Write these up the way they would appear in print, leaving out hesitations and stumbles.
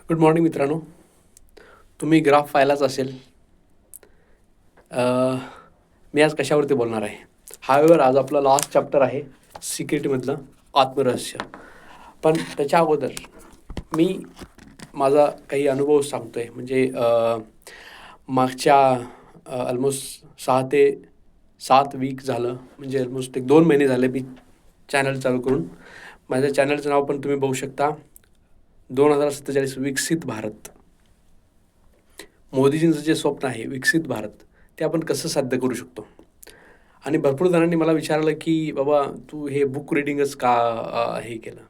Good morning मित्रांनो. तुम्ही graph पाहिलाच असेल. मी आज कशावरती बोलणार आहे. हावेवर आज आपलं लास्ट चॅप्टर आहे सिक्रेटमधलं आत्मरहस्य. पण त्याच्या अगोदर मी माझा काही अनुभव सांगतो आहे. म्हणजे मागच्या ऑलमोस्ट 6 ते 7 वीक झालं, म्हणजे ऑलमोस्ट 1-2 महिने झाले मी चॅनल चालू करून. माझ्या चॅनलचं नाव पण तुम्ही बघू शकता, 2047 विकसित भारत. मोदीजींचं जे स्वप्न आहे विकसित भारत, ते आपण कसं साध्य करू शकतो. आणि भरपूर जणांनी मला विचारलं की बाबा तू हे बुक रिडिंगच का हे केलं.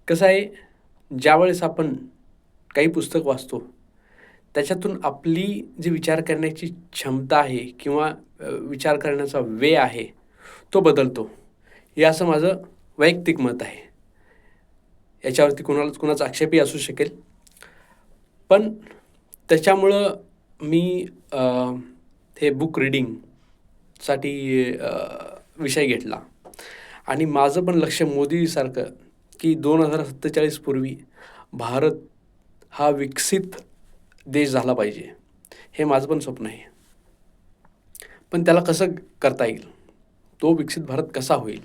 कसं आहे, ज्यावेळेस आपण काही पुस्तक वाचतो त्याच्यातून आपली जी विचार करण्याची क्षमता आहे किंवा विचार करण्याचा वे आहे तो बदलतो. हे असं माझं वैयक्तिक मत आहे. याच्यावरती कुणाचा आक्षेपही असू शकेल, पण त्याच्यामुळं मी हे बुक रिडिंगसाठी विषय घेतला. आणि माझं पण लक्ष मोदीसारखं की 2047 पूर्वी भारत हा विकसित देश झाला पाहिजे, हे माझं पण स्वप्न आहे. पण त्याला कसं करता येईल, तो विकसित भारत कसा होईल.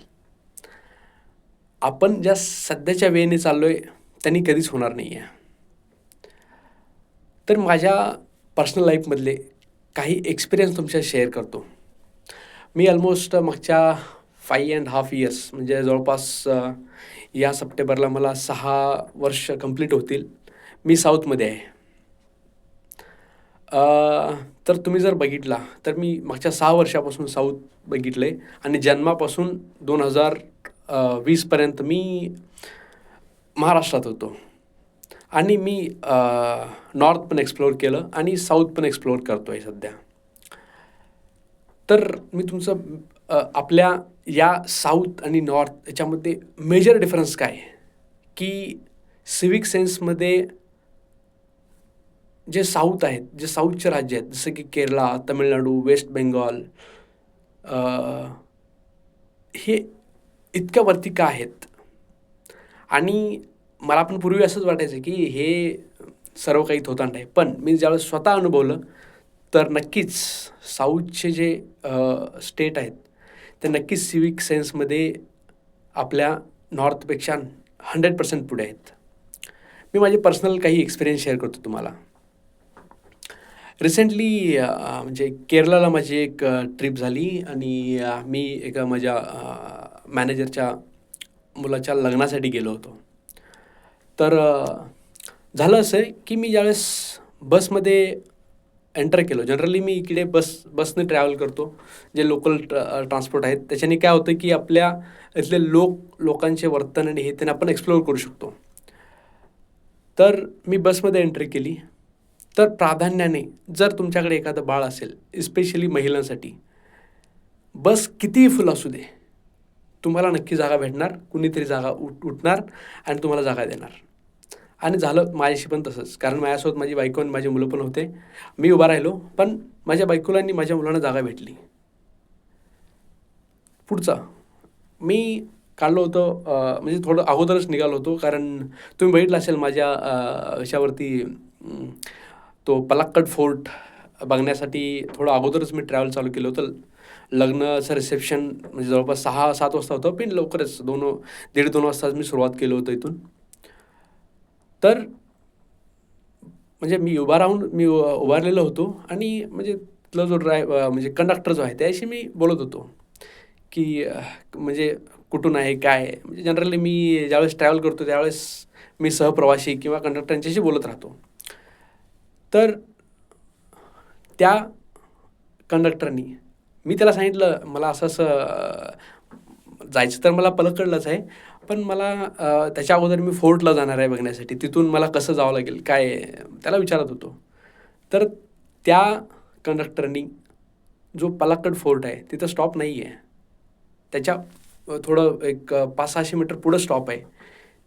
आपण ज्या सध्याच्या वेळेने चाललो आहे त्यांनी कधीच होणार नाही आहे. तर माझ्या पर्सनल लाईफमधले काही एक्सपिरियन्स तुमच्या शेअर करतो. मी ऑलमोस्ट मागच्या 5.5 इयर्स, म्हणजे जवळपास या सप्टेंबरला मला 6 वर्ष कंप्लीट होतील, मी साऊथमध्ये आहे. तर तुम्ही जर बघितला तर मी मागच्या 6 वर्षापासून साऊथ बघितलं आहे. आणि जन्मापासून 2020पर्यंत मी महाराष्ट्रात होतो. आणि मी नॉर्थ पण एक्सप्लोअर केलं आणि साऊथ पण एक्सप्लोअर करतो आहे सध्या. तर मी तुमचं आपल्या या साऊथ आणि नॉर्थ याच्यामध्ये मेजर डिफरन्स काय आहे की सिविक सेन्समध्ये जे साऊथ आहेत, जे साऊथचे राज्य आहेत, जसं की केरळा, तमिळनाडू, वेस्ट बेंगॉल, हे इतक्या वरती का आहेत. आणि मला पण पूर्वी असंच वाटायचं की हे सर्व काही थोतांड आहे. पण मी ज्यावेळेस स्वतः अनुभवलं तर नक्कीच साऊथचे जे स्टेट आहेत ते नक्कीच सिविक सेन्समध्ये आपल्या नॉर्थपेक्षा 100% पुढे आहेत. मी माझे पर्सनल काही एक्सपिरियन्स शेअर करतो तुम्हाला. रिसेंटली म्हणजे केरळाला माझी एक ट्रिप झाली आणि मी एका माझ्या मॅनेजरच्या मुलाच्या लग्नासाठी गेलो होतो. तर झालं असं आहे की मी ज्यावेळेस बसमध्ये एंटर केलं, जनरली मी इकडे बसने ट्रॅव्हल करतो, जे लोकल ट्रान्सपोर्ट आहेत, त्याच्याने काय होतं की आपल्या इथले लोकांचे वर्तन आणि हे त्यांना आपण एक्सप्लोअर करू शकतो. तर मी बसमध्ये एंट्री केली. तर प्राधान्याने जर तुमच्याकडे एखादं बाळ असेल, इस्पेशली महिलांसाठी, बस कितीही फुल असू दे, तुम्हाला नक्की जागा भेटणार. कुणीतरी जागा उठणार आणि तुम्हाला जागा देणार. आणि झालं माझ्याशी पण तसंच, कारण माझ्यासोबत माझी बायको आणि माझी मुलं पण होते. मी उभा राहिलो, पण माझ्या बायकोला आणि माझ्या मुलांना जागा भेटली. पुढचं मी काढलो होतं, म्हणजे थोडं अगोदरच निघालो होतो, कारण तुम्ही बघितलं असेल माझ्या याच्यावरती तो पलक्कड फोर्ट बघण्यासाठी थोडं अगोदरच मी ट्रॅव्हल चालू केलं होतं. लग्नाचं रिसेप्शन म्हणजे जवळपास 6-7 वाजता होतं, पण लवकरच 1:30-2 वाजताच मी सुरुवात केलं होतं इथून. तर म्हणजे मी उभारलेलो होतो आणि म्हणजे तिथला जो म्हणजे कंडक्टर जो आहे त्याशी मी बोलत होतो की म्हणजे कुठून आहे, काय आहे. म्हणजे जनरली मी ज्यावेळेस ट्रॅव्हल करतो त्यावेळेस मी सहप्रवासी किंवा कंडक्टरांच्याशी बोलत राहतो. तर त्या कंडक्टरनी, मी त्याला सांगितलं मला असं जायचं तर मला पलक्कडलंच आहे, पण मला त्याच्या अगोदर मी फोर्टला जाणार आहे बघण्यासाठी, तिथून मला कसं जावं लागेल काय त्याला विचारत होतो. तर त्या कंडक्टरनी जो पलक्कड फोर्ट आहे तिथं स्टॉप नाही आहे, त्याच्या थोडं एक 500-600 मीटर पुढं स्टॉप आहे.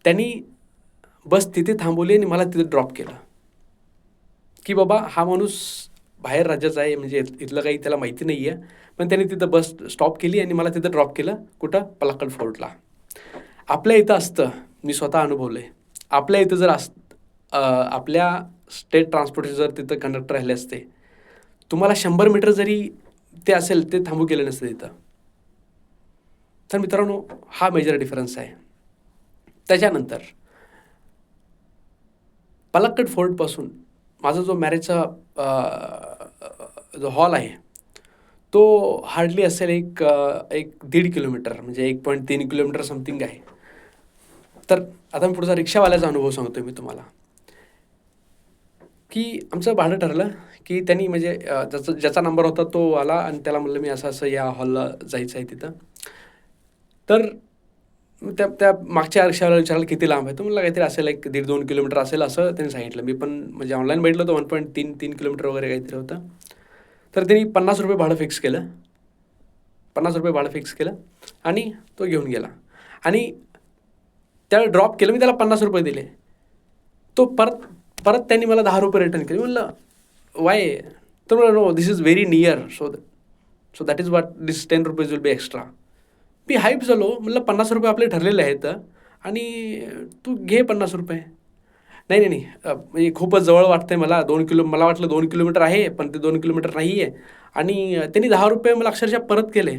त्यांनी बस तिथे थांबवली आणि मला तिथे ड्रॉप केलं की बाबा हा माणूस बाहेर राज्याचा आहे, म्हणजे इथलं काही त्याला माहिती नाही आहे, पण त्यांनी तिथं बस स्टॉप केली आणि मला तिथं ड्रॉप केलं. कुठं? पलक्कड फोर्टला. आपल्या इथं असतं, मी स्वतः अनुभवलं आहे, आपल्या इथं जर आपल्या स्टेट ट्रान्सपोर्टचे जर तिथं कंडक्टर राहिले असते, तुम्हाला 100 मीटर जरी ते असेल, ते थांबू केलं नसतं तिथं. तर मित्रांनो, हा मेजर डिफरन्स आहे. त्याच्यानंतर पलक्कड फोर्टपासून माझा जो मॅरेजचा जो हॉल आहे, तो हार्डली असेल एक 1.5 किलोमीटर, म्हणजे 1.3 किलोमीटर समथिंग आहे. तर आता मी पुढचा रिक्षावाल्याचा अनुभव सांगतो मी तुम्हाला, की आमचं भाडं ठरलं, की त्यांनी म्हणजे ज्याचा नंबर होता तो आला आणि त्याला म्हणलं मी असं या हॉलला जायचं आहे तिथं. तर त्या त्या मागच्या रिक्षावाल्याला विचारलं किती लांब आहे, तो म्हणला काहीतरी असेल 1.5-2 किलोमीटर असेल असं त्यांनी सांगितलं. मी पण म्हणजे ऑनलाईन बघितलं होतं 1.3 किलोमीटर वगैरे काहीतरी होतं. तर त्यांनी ₹50 भाडं फिक्स केलं. ₹50 भाडं फिक्स केलं आणि तो घेऊन गेला. आणि त्यावेळी ड्रॉप केलं, मी त्याला ₹50 दिले. तो परत परत त्यांनी मला ₹10 रिटर्न केले. म्हणलं वाय? तर म्हणलं no, this is very near, so that is what this ₹10 will be extra. मी हाईप झालो, म्हणलं ₹50 आपले ठरलेले आहेत आणि तू घे ₹50. नाही नाही नाही, म्हणजे खूपच जवळ वाटतंय मला. मला वाटलं 2 किलोमीटर आहे, पण ते 2 किलोमीटर नाही आहे. आणि त्यांनी ₹10 मला अक्षरशः परत केले.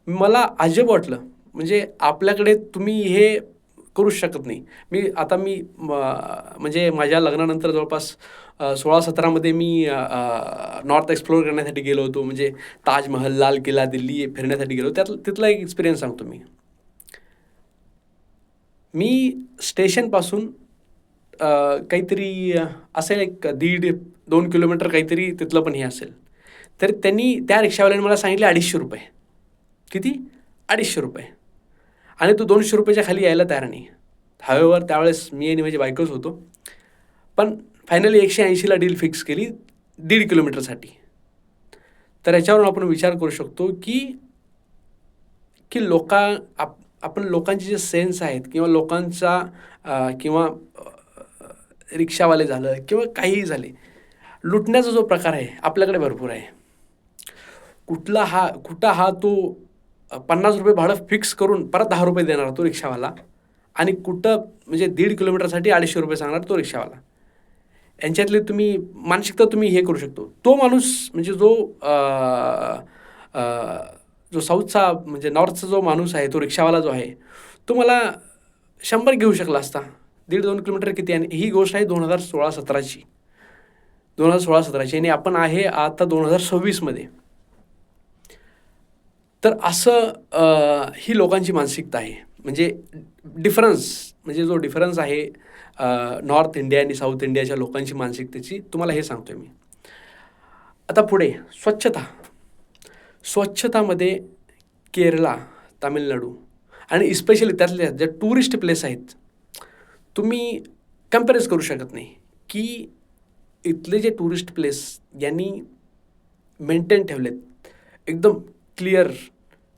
मला अजब वाटलं. म्हणजे आपल्याकडे तुम्ही हे करूच शकत नाही. मी म्हणजे माझ्या लग्नानंतर जवळपास 16-17 मी नॉर्थ एक्सप्लोअर करण्यासाठी गेलो होतो. म्हणजे ताजमहल, लाल किल्ला, दिल्ली फिरण्यासाठी गेलो. तिथला एक एक्सपिरियन्स सांगतो मी. मी स्टेशनपासून काहीतरी असेल एक 1.5-2 किलोमीटर काहीतरी तिथलं पण हे असेल. तर त्यांनी त्या रिक्षावाल्याने मला सांगितले ₹250. किती? ₹250. आणि तो ₹200च्या खाली यायला तयार नाही. हावेवर त्यावेळेस मी आणि माझी बायकोच होतो. पण फायनली 180ला डील फिक्स केली 1.5 किलोमीटरसाठी. तर याच्यावरून आपण विचार करू शकतो की की आपण लोकांचे जे सेन्स आहेत किंवा लोकांचा किंवा रिक्षावाले झालं किंवा काहीही झाले, लुटण्याचा जो प्रकार आहे आपल्याकडे भरपूर आहे. कुठं हा तो ₹50 भाडं फिक्स करून परत ₹10 देणार तो रिक्षावाला, आणि कुठं म्हणजे 1.5 किलोमीटरसाठी ₹250 सांगणार तो रिक्षावाला. यांच्यातले तुम्ही मानसिकता तुम्ही हे करू शकतो. तो माणूस म्हणजे जो साऊथचा म्हणजे नॉर्थचा जो माणूस आहे, तो रिक्षावाला जो आहे, तो मला 100 घेऊ शकला असता. 1.5-2 किलोमीटर किती आहे? ही गोष्ट आहे 2016-17ची. 2016-17ची आणि आपण आहे आता 2026मध्ये. तर असं ही लोकांची मानसिकता आहे. म्हणजे जो डिफरन्स आहे नॉर्थ इंडिया आणि साऊथ इंडियाच्या लोकांची मानसिकतेची, तुम्हाला हे सांगतोय मी. आता पुढे स्वच्छतामध्ये केरला, तामिळनाडू आणि इस्पेशली त्यातल्या ज्या टुरिस्ट प्लेस आहेत, तुम्ही कम्पॅरिझ करू शकत नाही की इथले जे टुरिस्ट प्लेस यांनी मेंटेन ठेवलेत एकदम क्लिअर,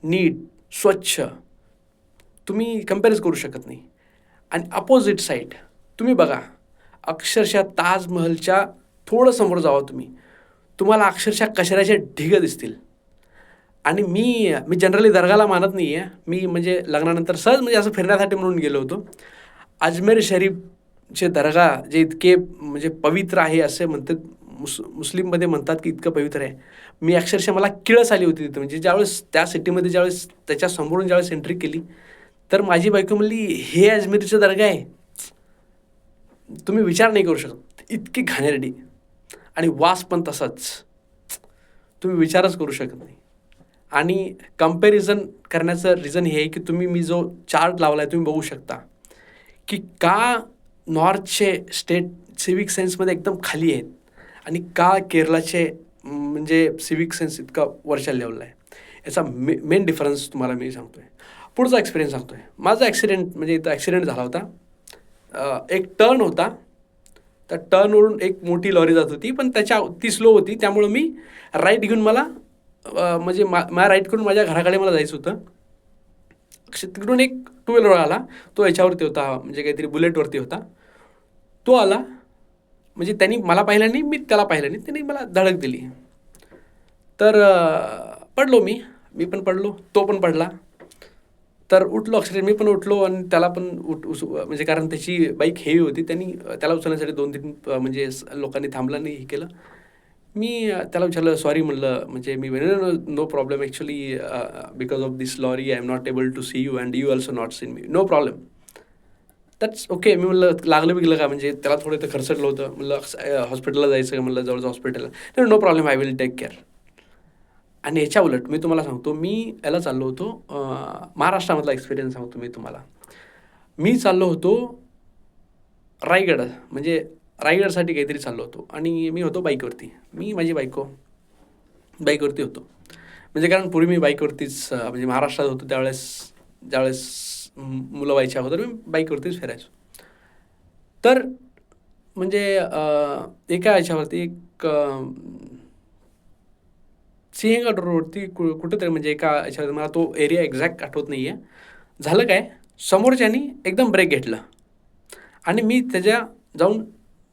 नीट, स्वच्छ, तुम्ही कम्पॅरिझ करू शकत नाही. आणि अपोजिट साईड तुम्ही बघा, अक्षरशः ताजमहलच्या थोडं समोर जावा तुम्हाला अक्षरशः कचऱ्याचे ढिगं दिसतील. आणि मी जनरली दर्गाला मानत नाही आहे. मी म्हणजे लग्नानंतर सहज म्हणजे असं फिरण्यासाठी म्हणून गेलो होतो. अजमेर शरीफचे दर्गा जे इतके म्हणजे पवित्र आहे असे म्हणतात, मुस्लिममध्ये म्हणतात की इतकं पवित्र आहे. मी अक्षरशः मला किळस आली होती तिथं. म्हणजे ज्यावेळेस त्या सिटीमध्ये ज्यावेळेस त्याच्यासमोरून ज्यावेळेस एंट्री केली, तर माझी बायको म्हणली, हे अजमेरचं दर्गा आहे. तुम्ही विचार नाही करू शकत, इतकी घाणेरडी आणि वास पण तसाच, तुम्ही विचारच करू शकत नाही. आणि कम्पॅरिझन करण्याचं रिझन हे आहे की मी जो चार्ट लावला आहे तुम्ही बघू शकता की का नॉर्थचे स्टेट सिविक सेन्समध्ये एकदम खाली आहेत आणि का केरळाचे म्हणजे सिविक सेन्स इतका वरच्या लेवलला आहे. याचा मेन डिफरन्स तुम्हाला मी सांगतो आहे. पुढचा एक्सपिरियन्स सांगतो आहे. माझा म्हणजे इथं ॲक्सिडेंट झाला होता. एक टर्न होता, त्या टर्नवरून एक मोठी लॉरी जात होती, पण ती स्लो होती. त्यामुळं मी राईट घेऊन मला म्हणजे माझ्या राईटकडून माझ्या घराकडे मला जायचं होतं. तिकडून एक 2 व्हीलर आला, तो याच्यावरती होता म्हणजे काहीतरी बुलेटवरती होता. तो आला, म्हणजे त्यांनी मला पाहिलं नाही, मी त्याला पाहिलं नाही, त्यांनी मला धडक दिली. तर पडलो मी पण पडलो, तो पण पडला. तर उठलो अक्षरशः मी पण उठलो आणि त्याला पण म्हणजे कारण त्याची बाईक हेवी होती. त्यांनी त्याला उचलण्यासाठी 2-3 म्हणजे लोकांनी थांबलं आणि हे केलं. मी त्याला विचारलं, "सॉरी" म्हणलं, म्हणजे मी "no, no problem. Actually because of this lorry I am not able to see you and you also not seen me. No problem." That's okay. मी म्हणलं, "लागलं बिगलं का?" म्हणजे त्याला थोडं ते खरचटलं होतं. म्हणलं, "हॉस्पिटलला जायचं का?" म्हणलं, "जवळचं हॉस्पिटल." "नाही, no problem. I will take care." आणि याच्या उलट मी तुम्हाला सांगतो, मी याला चाललो होतो, महाराष्ट्रामधला एक्सपिरियन्स सांगतो मी तुम्हाला. मी चाललो होतो रायगड, म्हणजे रायगडसाठी काहीतरी चाललो होतो आणि मी होतो बाईकवरती. मी, माझी बायको बाईकवरती होतो. म्हणजे कारण पूर्वी मी बाईकवरतीच म्हणजे महाराष्ट्रात होतो त्यावेळेस, ज्यावेळेस मुलं व्हायच्या अगोदर मी बाईकवरतीच फिरायचो. तर म्हणजे एका ह्याच्यावरती एक सिंहगड रोडवरती कुठेतरी म्हणजे एका ह्याच्यावर मला तो एरिया एक्झॅक्ट आठवत नाही आहे. झालं काय, समोरच्यानी एकदम ब्रेक घेतला आणि मी त्याच्या जाऊन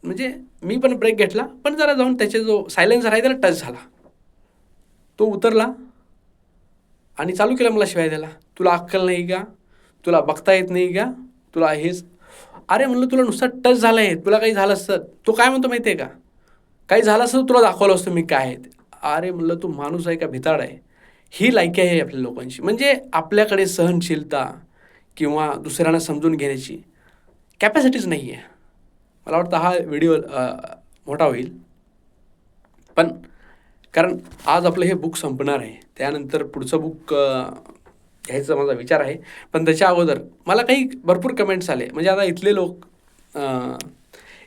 म्हणजे मी पण ब्रेक घेतला, पण जरा जाऊन त्याचा जो सायलेन्सर आहे त्याला टच झाला. तो उतरला आणि चालू केलं मला शिवाय द्यायला. "तुला अक्कल नाही का? तुला बघता येत नाही का? तुला हेच." अरे म्हणलं, "तुला नुसता टच झाला आहे. तुला काही झालं असतं." तो काय म्हणतो माहिती आहे का? "काही झालं असतं तुला दाखवलं असतं मी काय आहे ते." अरे म्हणलं, "तू माणूस आहे का भिताड आहे?" ही लायकी आहे आपल्या लोकांची. म्हणजे आपल्याकडे सहनशीलता किंवा दुसऱ्यांना समजून घेण्याची कॅपॅसिटीच नाही आहे. मला वाटतं हा व्हिडिओ मोठा होईल. पण कारण आज आपलं हे बुक संपणार आहे. त्यानंतर पुढचं बुक घ्यायचा माझा विचार आहे. पण त्याच्या अगोदर मला काही भरपूर कमेंट्स आले. म्हणजे आता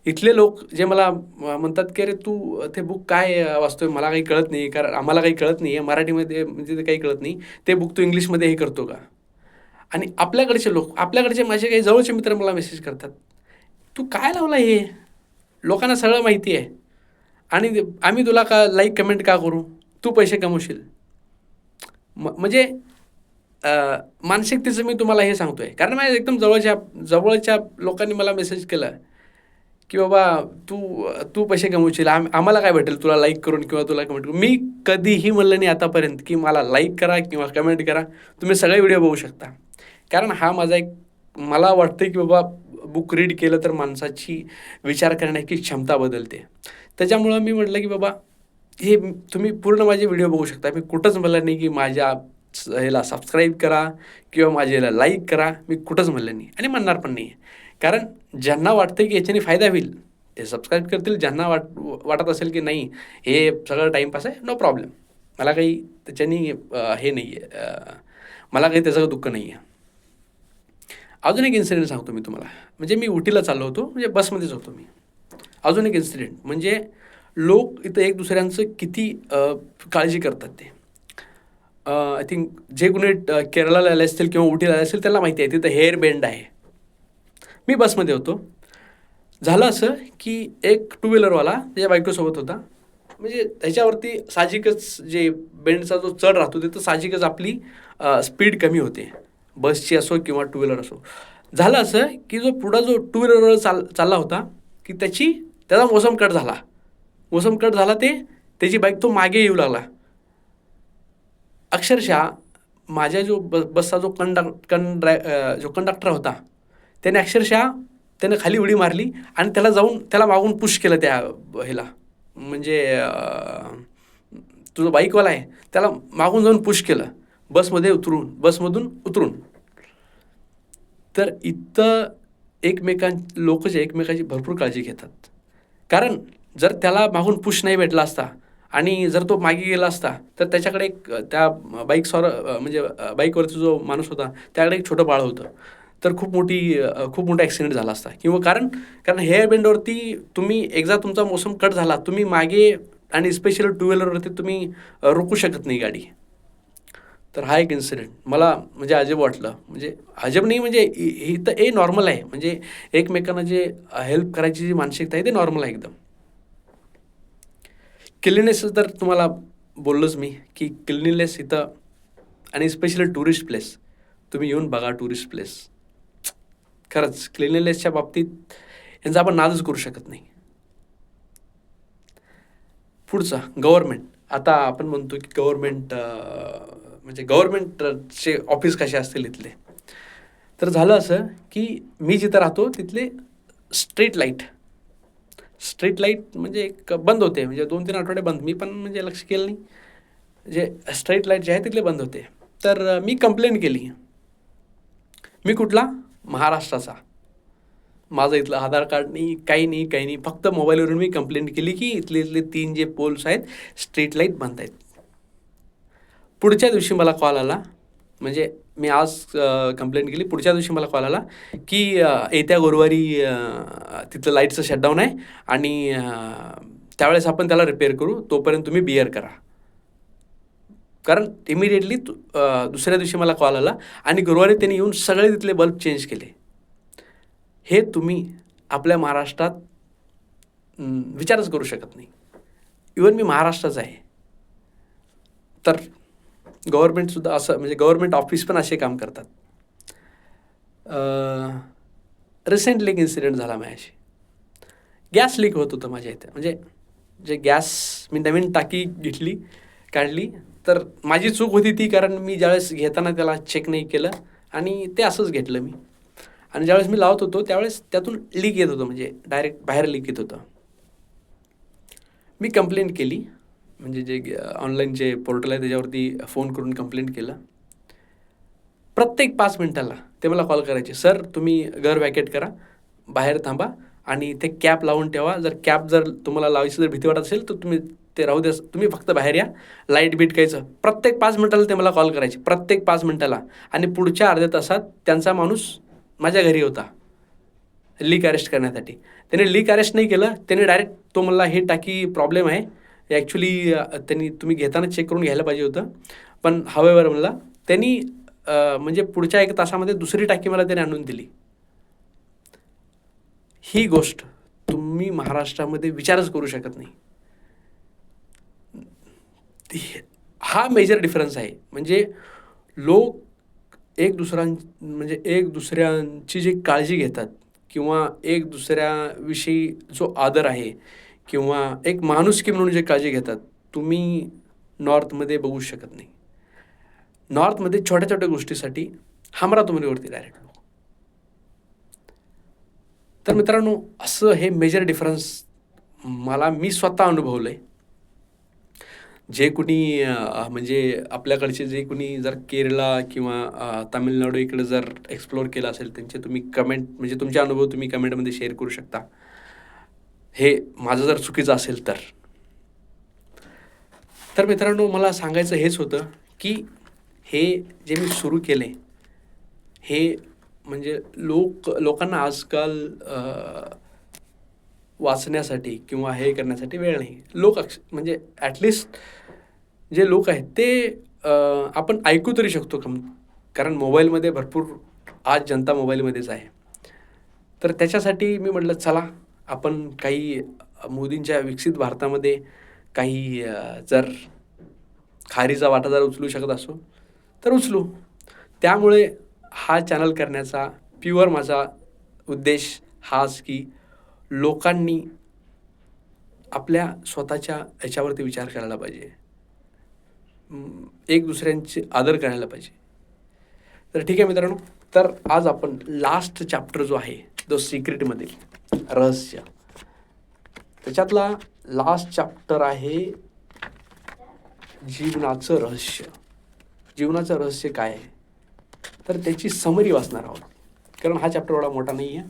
इथले लोक जे मला म्हणतात, की "अरे तू ते बुक काय वाचतोय? मला काही कळत नाही. कारण आम्हाला काही कळत नाही आहे. मराठीमध्ये म्हणजे ते काही कळत नाही. ते बुक तू इंग्लिशमध्ये हे करतो का?" आणि आपल्याकडचे माझे काही जवळचे मित्र मला मेसेज करतात, "तू काय लावला हे? लोकांना सगळं माहिती आहे आणि आम्ही तुला का लाईक कमेंट का करू? तू पैसे कमवशील." म्हणजे मानसिकतेचं मी तुम्हाला हे सांगतोय. कारण माझ्या एकदम जवळच्या जवळच्या लोकांनी मला मेसेज केला, की "बाबा तू तू पैसे कमवशील. आम्हाला काय भेटेल तुला लाईक करून किंवा तुला कमेंट करून." मी कधीही म्हणलं नाही आतापर्यंत, की मला लाईक करा किंवा कमेंट करा. तुम्ही सगळे व्हिडिओ बघू शकता. कारण हा माझा एक मला वाटतं, की बाबा बुक रीड केलं तर माणसाची विचार करण्याची क्षमता बदलते. त्याच्यामुळं मी म्हटलं, की बाबा हे तुम्ही पूर्ण माझे व्हिडिओ बघू शकता. मी कुठंच म्हणलं नाही, की माझ्या ह्याला सबस्क्राईब करा किंवा माझ्या ह्याला लाईक करा. मी कुठंच म्हणलं नाही आणि म्हणणार पण नाही. कारण ज्यांना वाटतं, की याच्याने फायदा होईल, ते सबस्क्राईब करतील. ज्यांना वाटत असेल, की नाही हे सगळं टाईमपास आहे, नो प्रॉब्लेम. मला काही त्याच्यानी हे नाही आहे, मला काही त्याचं दुःख नाही आहे. अजून एक इन्सिडेंट सांगतो मी तुम्हाला. म्हणजे मी उटीला चाललो होतो, म्हणजे बसमध्येच होतो मी. अजून एक इन्सिडेंट म्हणजे लोक इथं एक दुसऱ्यांचं किती काळजी करतात ते. आय थिंक जे कोणी केरळला आले असतील किंवा उटीला आले असतील त्यांना माहिती आहे तिथं हेअर बेंड आहे. मी बसमध्ये होतो. झालं असं की एक टू व्हीलरवाला त्याच्या बायकोसोबत होता. म्हणजे त्याच्यावरती साहजिकच जे बेंडचा जो चढ राहतो तिथं साहजिकच आपली स्पीड कमी होते. बसची असो किंवा टू व्हीलर असो. झालं असं की जो टू व्हीलरवर चालला होता की त्याचा मोसम कट झाला. मोसम कट झाला त्याची बाईक तो मागे येऊ लागला. अक्षरशः माझ्या बसचा जो कंडक्टर होता त्याने त्यानं खाली उडी मारली आणि त्याला मागून पुश केलं त्या ह्याला. म्हणजे तो जो बाईकवाला आहे त्याला मागून जाऊन पुश केलं बसमधून उतरून. तर इथं लोक जे एकमेकांची भरपूर काळजी घेतात. कारण जर त्याला मागून पुश नाही भेटला असता आणि जर तो मागे गेला असता तर त्याच्याकडे त्या म्हणजे बाईकवरचा जो माणूस होता त्याकडे एक छोटं बाळ होतं. तर खूप मोठा ॲक्सिडेंट झाला असता किंवा कारण हेअर बेंडवरती तुम्ही एकदा तुमचा मोसम कट झाला, तुम्ही मागे आणि स्पेशली टू व्हीलरवरती तुम्ही रोखू शकत नाही गाडी. तर हा एक इन्सिडेंट मला म्हणजे अजब वाटलं. म्हणजे अजब नाही म्हणजे ही तर नॉर्मल आहे. म्हणजे एकमेकांना जे हेल्प करायची जी मानसिकता आहे ते नॉर्मल आहे एकदम. क्लिननेस तर तुम्हाला बोललोच मी, की क्लिननेस इथं आणि स्पेशली टुरिस्ट प्लेस. तुम्ही येऊन बघा टुरिस्ट प्लेस. खरंच क्लिनलीनेसच्या बाबतीत यांचा आपण नादच करू शकत नाही. पुढचा गव्हर्नमेंट. आता आपण म्हणतो की गव्हर्नमेंटचे ऑफिस कसे असतील इथले. तर झालं असं की मी जिथं राहतो तिथले स्ट्रीट लाईट म्हणजे एक बंद होते, म्हणजे 2-3 आठवडे बंद. मी पण म्हणजे लक्ष केलं नाही. जे स्ट्रीट लाईट जे आहे तिथले बंद होते. तर मी कंप्लेंट केली. मी कुठला? महाराष्ट्राचा. माझं इथलं आधार कार्ड नाही, काही नाही. फक्त मोबाईलवरून मी कंप्लेंट केली की इथले 3 जे पोल्स आहेत, स्ट्रीट लाईट बंद आहेत. पुढच्या दिवशी मला कॉल आला, म्हणजे मी आज कंप्लेंट केली. पुढच्या दिवशी मला कॉल आला की येत्या गुरुवारी तिथलं लाईटचं शटडाऊन आहे आणि त्यावेळेस आपण त्याला रिपेअर करू, तोपर्यंत तुम्ही बिअर करा. कारण इमिडिएटली दुसऱ्या दिवशी मला कॉल आला आणि गुरुवारी त्यांनी येऊन सगळे तिथले बल्ब चेंज केले. हे तुम्ही आपल्या महाराष्ट्रात विचारच करू शकत नाही. इवन मी महाराष्ट्राचा आहे, तर गव्हर्नमेंटसुद्धा असं, म्हणजे गव्हर्नमेंट ऑफिस पण असे काम करतात. रिसेंटली एक इन्सिडेंट झाला माझ्याशी. गॅस लीक होत होतं माझ्या इथे. म्हणजे जे गॅस मी नवीन टाकी काढली, तर माझी चूक होती ती, कारण मी ज्यावेळेस घेताना त्याला चेक नाही केलं आणि ते असंच घेतलं मी. आणि ज्यावेळेस मी लावत होतो त्यावेळेस त्यातून लीक येत होतं, म्हणजे डायरेक्ट बाहेर लीक येत होतं. मी कंप्लेंट केली, म्हणजे जे ऑनलाईन जे पोर्टल आहे त्याच्यावरती फोन करून कंप्लेंट केलं. प्रत्येक 5 मिनिटाला ते मला कॉल करायचे, सर तुम्ही घर वॅकेट करा, बाहेर थांबा आणि ते कॅप लावून ठेवा. जर तुम्हाला लावायची जर भीती वाटत असेल तर तुम्ही ते राहू द्या, तुम्ही फक्त बाहेर या, लाईट बिटकायचं. प्रत्येक 5 मिनिटाला ते मला कॉल करायचे, प्रत्येक 5 मिनिटाला. आणि पुढच्या अर्ध्या तासात त्यांचा माणूस माझ्या घरी होता लीक अरेस्ट करण्यासाठी. त्याने लीक अरेस्ट नाही केलं, त्याने डायरेक्ट तो मला हे टाकी प्रॉब्लेम आहे ॲक्च्युली, तुम्ही घेताना चेक करून घ्यायला पाहिजे होतं, पण हवेवर मला त्यांनी म्हणजे पुढच्या 1 तासामध्ये दुसरी टाकी मला त्याने आणून दिली. ही गोष्ट तुम्ही महाराष्ट्रामध्ये विचारच करू शकत नाही. हा मेजर डिफरन्स आहे. म्हणजे लोक एक दुसऱ्यांची जी काळजी घेतात किंवा एक दुसऱ्याविषयी जो आदर आहे किंवा एक माणुसकी म्हणून जे काळजी घेतात, तुम्ही नॉर्थमध्ये बघू शकत नाही. नॉर्थमध्ये छोट्या छोट्या गोष्टीसाठी हमरातुमरीवरती डायरेक्ट लोक. तर मित्रांनो, असं हे मेजर डिफरन्स मी स्वतः अनुभवलं आहे. जे कुणी म्हणजे आपल्याकडचे जे कुणी जर केरला किंवा तामिळनाडू इकडे जर एक्सप्लोअर केलं असेल, त्यांचे तुम्ही कमेंट, म्हणजे तुमचे अनुभव तुम्ही कमेंटमध्ये शेअर करू शकता. हे माझं जर चुकीचं असेल तर मित्रांनो, मला सांगायचं हेच होतं की हे जे मी सुरू केले, हे म्हणजे लोकांना आजकाल वाचण्यासाठी किंवा हे करण्यासाठी वेळ नाही. म्हणजे ॲटलिस्ट जे लोक आहेत ते आपण ऐकू तरी शकतो, कारण मोबाईलमध्ये भरपूर आज जनता मोबाईलमध्येच आहे. तर त्याच्यासाठी मी म्हटलं, चला आपण काही मोदींच्या विकसित भारतामध्ये काही जर खारीचा वाटा जर उचलू शकत असो तर उचलू. त्यामुळे हा चॅनल करण्याचा प्युअर माझा उद्देश हाच की लोकांनी आपल्या स्वतःच्या याच्यावरती विचार करायला पाहिजे, एक दुसऱ्यांचे आदर करायला पाहिजे. तर ठीक आहे मित्रांनो, तर आज आपण लास्ट चॅप्टर जो आहे, जो सिक्रेटमधील रहस्य, त्याच्यातला लास्ट चॅप्टर आहे जीवनाचं रहस्य. जीवनाचं रहस्य काय आहे, तर त्याची समरी वाचणार आहोत, कारण हा चॅप्टर एवढा मोठा नाही आहे.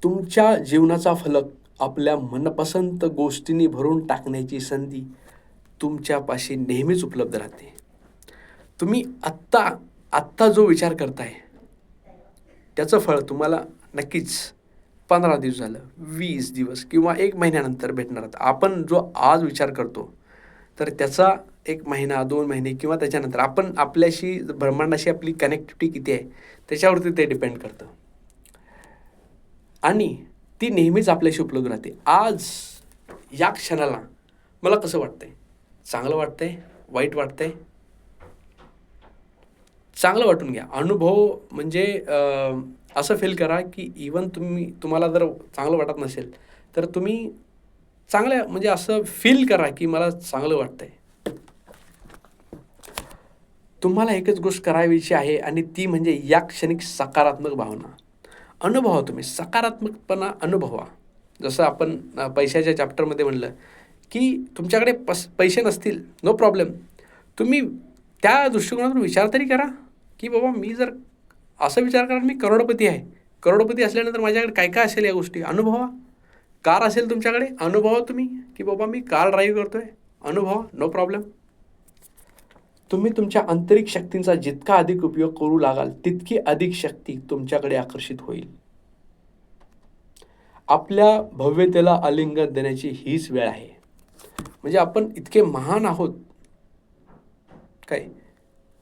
तुमच्या जीवनाचा फलक आपल्या मनपसंत गोष्टींनी भरून टाकण्याची संधी तुमच्यापाशी नेहमीच उपलब्ध राहते. तुम्ही आत्ता जो विचार करताय त्याचं फळ तुम्हाला नक्कीच 15 दिवस झालं, 20 दिवस किंवा 1 महिन्यानंतर भेटणार. आपण जो आज विचार करतो तर त्याचा 1 महिना, 2 महिने किंवा त्याच्यानंतर आपण आपल्याशी, ब्रह्मांडाशी आपली कनेक्टिव्हिटी किती आहे त्याच्यावरती ते डिपेंड करतं. आणि ती नेहमीच आपल्याशी उपलब्ध राहते. आज या क्षणाला मला कसं वाटतंय? चांगलं वाटतंय, वाईट वाटतंय? चांगलं वाटून घ्या. अनुभव म्हणजे असं फील करा की इवन तुम्हाला जर चांगलं वाटत नसेल तर तुम्ही चांगल्या, म्हणजे असं फील करा की मला चांगलं वाटतंय. तुम्हाला एकच गोष्ट करावीची आहे आणि ती म्हणजे या क्षणिक सकारात्मक भावना अनुभवा. तुम्ही सकारात्मकपणा अनुभवा. जसं आपण पैशाच्या चॅप्टरमध्ये म्हणलं की तुमच्याकडे पैसे नसतील, नो प्रॉब्लेम. तुम्ही त्या दृष्टिकोनातून विचार तरी करा की बाबा मी जर असं विचार करा मी करोडपती आहे. करोडपती असल्यानंतर माझ्याकडे काय काय असेल या गोष्टी अनुभवा. कार असेल तुमच्याकडे, अनुभवा तुम्ही की बाबा मी कार ड्राईव्ह करतोय, अनुभवा, नो प्रॉब्लेम. तुम्ही तुमच्या आंतरिक शक्तींचा जितका अधिक उपयोग करू लागाल तितकी अधिक शक्ती तुमच्याकडे आकर्षित होईल. आपल्या भव्यतेला आलिंगन देण्याची हीच वेळ आहे. म्हणजे आपण इतके महान आहोत काय,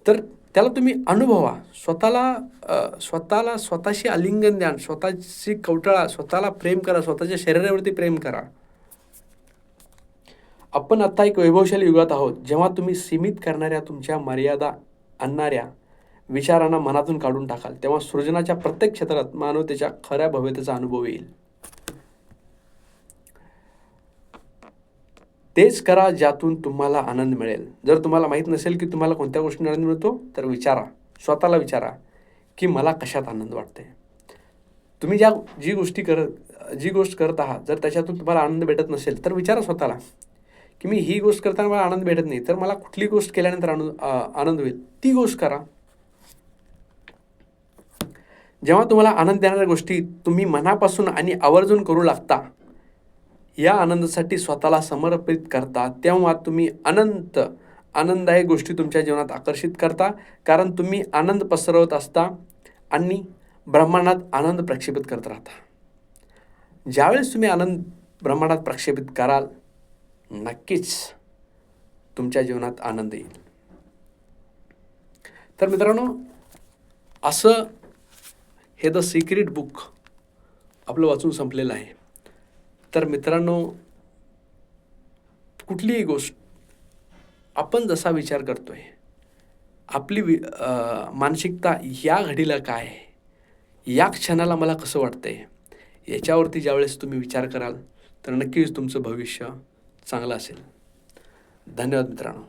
तर त्याला तुम्ही अनुभवा. स्वतःशी आलिंगन द्या, स्वतःची कवटाळा, स्वतःला प्रेम करा, स्वतःच्या शरीरावरती प्रेम करा. आपण आता एक वैभवशाली युगात आहोत जेव्हा तुम्ही सीमित करणाऱ्या तुमच्या मर्यादा आणणाऱ्या विचारांना मनातून काढून टाकाल, तेव्हा सृजनाच्या प्रत्येक क्षेत्रात मानवतेच्या खऱ्या भव्यतेचा अनुभव येईल. तेच करा ज्यातून तुम्हाला आनंद मिळेल. जर तुम्हाला माहीत नसेल की तुम्हाला कोणत्या गोष्टीने आनंद मिळतो, तर विचारा, स्वतःला विचारा की मला कशात आनंद वाटते. तुम्ही जी गोष्ट करत आहात, जर त्याच्यातून तुम्हाला आनंद भेटत नसेल तर विचारा स्वतःला की मी ही गोष्ट करताना मला आनंद भेटत नाही, तर मला कुठली गोष्ट केल्यानंतर आनंद होईल, ती गोष्ट करा. जेव्हा तुम्हाला आनंद देणाऱ्या गोष्टी तुम्ही मनापासून आणि आवर्जून करू लागता, या आनंदासाठी स्वतःला समर्पित करता, तेव्हा तुम्ही आनंददायक गोष्टी तुमच्या जीवनात आकर्षित करता. कारण तुम्ही आनंद पसरवत असता आणि ब्रह्मांडात आनंद प्रक्षेपित करत राहता. ज्यावेळेस तुम्ही आनंद ब्रह्मांडात प्रक्षेपित कराल, नक्कीच तुमच्या जीवनात आनंद येईल. तर मित्रांनो, असं हे द सिक्रेट बुक आपलं वाचून संपलेलं आहे. तर मित्रांनो, कुठलीही गोष्ट आपण जसा विचार करतोय, आपली मानसिकता या घडीला काय आहे, या क्षणाला मला कसं वाटतंय, याच्यावरती ज्यावेळेस तुम्ही विचार कराल तर नक्कीच तुमचं भविष्य चांगलं असेल. धन्यवाद मित्रांनो.